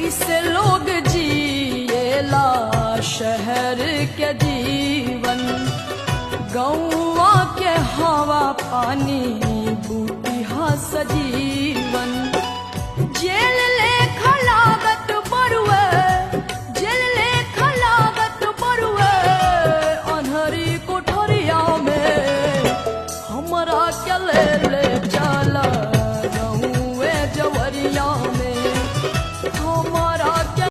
कैसे लोग जिएला शहर के जीवन, गौवा के हवा पानी बूटिहा सजीवन। जेल लेखा लागत बरुए, जेल लेखा लागत बरुए, अन्हरी कोठरिया में हमरा के ले